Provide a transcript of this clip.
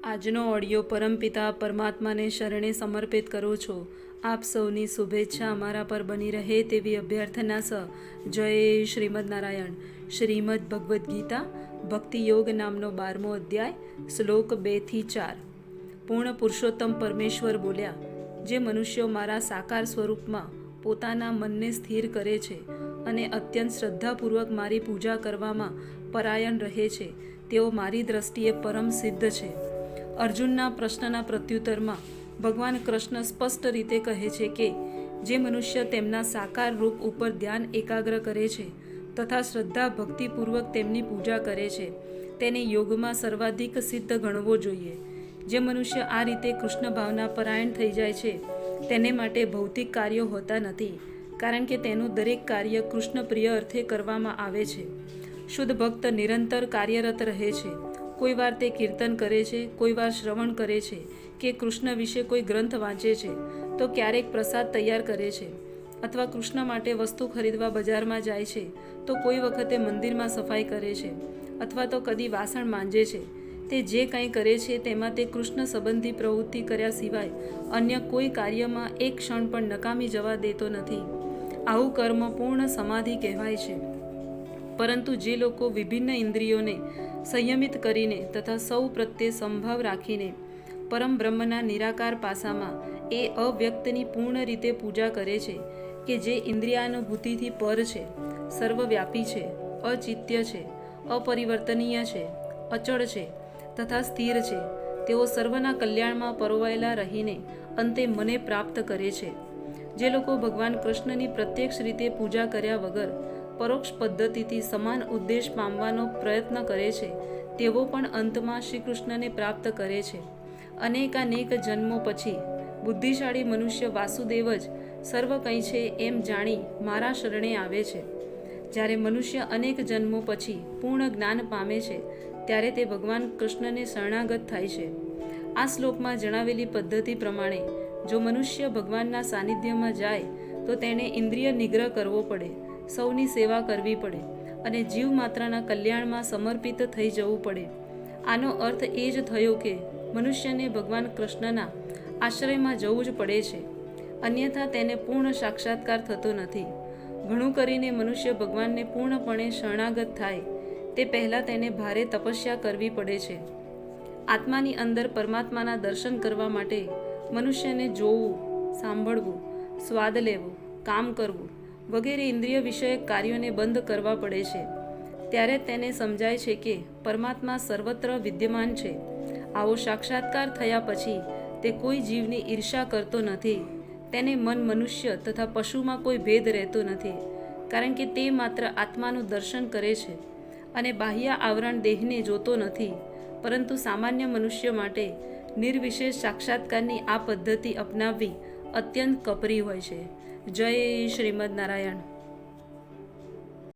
આજનો ઓડિયો પરમપિતા પરમાત્માને શરણે સમર્પિત કરું છું. આપ સૌની શુભેચ્છા અમારા પર બની રહે તેવી અભ્યર્થના સહ. જય શ્રીમદ નારાયણ. શ્રીમદ ભગવદ્ ગીતા ભક્તિ યોગ નામનો 12મો અધ્યાય, શ્લોક 2-4. પૂર્ણ પુરુષોત્તમ પરમેશ્વર બોલ્યા, જે મનુષ્યો મારા સાકાર સ્વરૂપમાં પોતાના મનને સ્થિર કરે છે અને અત્યંત શ્રદ્ધાપૂર્વક મારી પૂજા કરવામાં પરાયણ રહે છે, તેઓ મારી દ્રષ્ટિએ પરમ સિદ્ધ છે. અર્જુનના પ્રશ્નના પ્રત્યુત્તરમાં ભગવાન કૃષ્ણ સ્પષ્ટ રીતે કહે છે કે જે મનુષ્ય તેમના સાકાર રૂપ ઉપર ધ્યાન એકાગ્ર કરે છે તથા શ્રદ્ધા ભક્તિપૂર્વક તેમની પૂજા કરે છે, તેને યોગમાં સર્વાધિક સિદ્ધ ગણવો જોઈએ. જે મનુષ્ય આ રીતે કૃષ્ણ ભાવના પરાયણ થઈ જાય છે તેને માટે ભૌતિક કાર્યો હોતા નથી, કારણ કે તેનું દરેક કાર્ય કૃષ્ણ પ્રિય અર્થે કરવામાં આવે છે. શુદ્ધ ભક્ત નિરંતર કાર્યરત રહે છે. કોઈ વાર તે કીર્તન કરે છે, કોઈ વાર શ્રવણ કરે છે કે કૃષ્ણ વિશે કોઈ ગ્રંથ વાંચે છે, તો ક્યારેક પ્રસાદ તૈયાર કરે છે, અથવા કૃષ્ણ માટે વસ્તુ ખરીદવા બજારમાં જાય છે, તો કોઈ વખતે મંદિરમાં સફાઈ કરે છે, અથવા તો કદી વાસણ માંજે છે. તે જે કંઈ કરે છે તેમાં તે કૃષ્ણ સંબંધી પ્રવૃત્તિ કર્યા સિવાય અન્ય કોઈ કાર્યમાં એક ક્ષણ પણ નકામી જવા દેતો નથી. આવું કર્મ પૂર્ણ સમાધિ કહેવાય છે. પરંતુ જે લોકો વિભિન્ન ઇન્દ્રિયોને સંયમિત કરીને તથા સૌ પ્રત્યે સંભાવ રાખીને પરમ બ્રહ્મના નિરાકાર પાસામાં એ અવ્યક્તની પૂર્ણ રીતે પૂજા કરે છે કે જે ઇન્દ્રિયાનુભૂતિથી પર છે, સર્વવ્યાપી છે, અચિત્ય છે, અપરિવર્તનીય છે, અચળ છે તથા સ્થિર છે, તેઓ સર્વના કલ્યાણમાં પરોવાયેલા રહીને અંતે મને પ્રાપ્ત કરે છે. જે લોકો ભગવાન કૃષ્ણની પ્રત્યક્ષ રીતે પૂજા કર્યા વગર પરોક્ષ પદ્ધતિથી સમાન ઉદ્દેશ પામવાનો પ્રયત્ન કરે છે, તેઓ પણ અંતમાં શ્રી કૃષ્ણને પ્રાપ્ત કરે છે. અનેકાનેક જન્મો પછી બુદ્ધિશાળી મનુષ્ય વાસુદેવ જ સર્વ કંઈ છે એમ જાણી મારા શરણે આવે છે. જ્યારે મનુષ્ય અનેક જન્મો પછી પૂર્ણ જ્ઞાન પામે છે ત્યારે તે ભગવાન કૃષ્ણને શરણાગત થાય છે. આ શ્લોકમાં જણાવેલી પદ્ધતિ પ્રમાણે જો મનુષ્ય ભગવાનના સાનિધ્યમાં જાય તો તેણે ઇન્દ્રિય નિગ્રહ કરવો પડે, સૌની સેવા કરવી પડે અને જીવ માત્રના કલ્યાણમાં સમર્પિત થઈ જવું પડે. આનો અર્થ એ જ થયો કે મનુષ્યને ભગવાન કૃષ્ણના આશ્રયમાં જવું જ પડે છે, અન્યથા તેને પૂર્ણ સાક્ષાત્કાર થતો નથી. ઘણું કરીને મનુષ્ય ભગવાનને પૂર્ણપણે શરણાગત થાય તે પહેલાં તેને ભારે તપસ્યા કરવી પડે છે. આત્માની અંદર પરમાત્માના દર્શન કરવા માટે મનુષ્યને જોવું, સાંભળવું, સ્વાદ લેવો, કામ કરવું વગેરે ઇન્દ્રિય વિષયક કાર્યોને બંધ કરવા પડે છે. ત્યારે તેને સમજાય છે કે પરમાત્મા સર્વત્ર વિદ્યમાન છે. આવો સાક્ષાત્કાર થયા પછી તે કોઈ જીવની ઈર્ષા કરતો નથી. તેને મન મનુષ્ય તથા પશુમાં કોઈ ભેદ રહેતો નથી, કારણ કે તે માત્ર આત્માનું દર્શન કરે છે અને બાહ્ય આવરણ દેહને જોતો નથી. પરંતુ સામાન્ય મનુષ્ય માટે નિર્વિશેષ સાક્ષાત્કારની આ પદ્ધતિ અપનાવવી અત્યંત કપરી હોય છે. જય શ્રીમદ નારાયણ.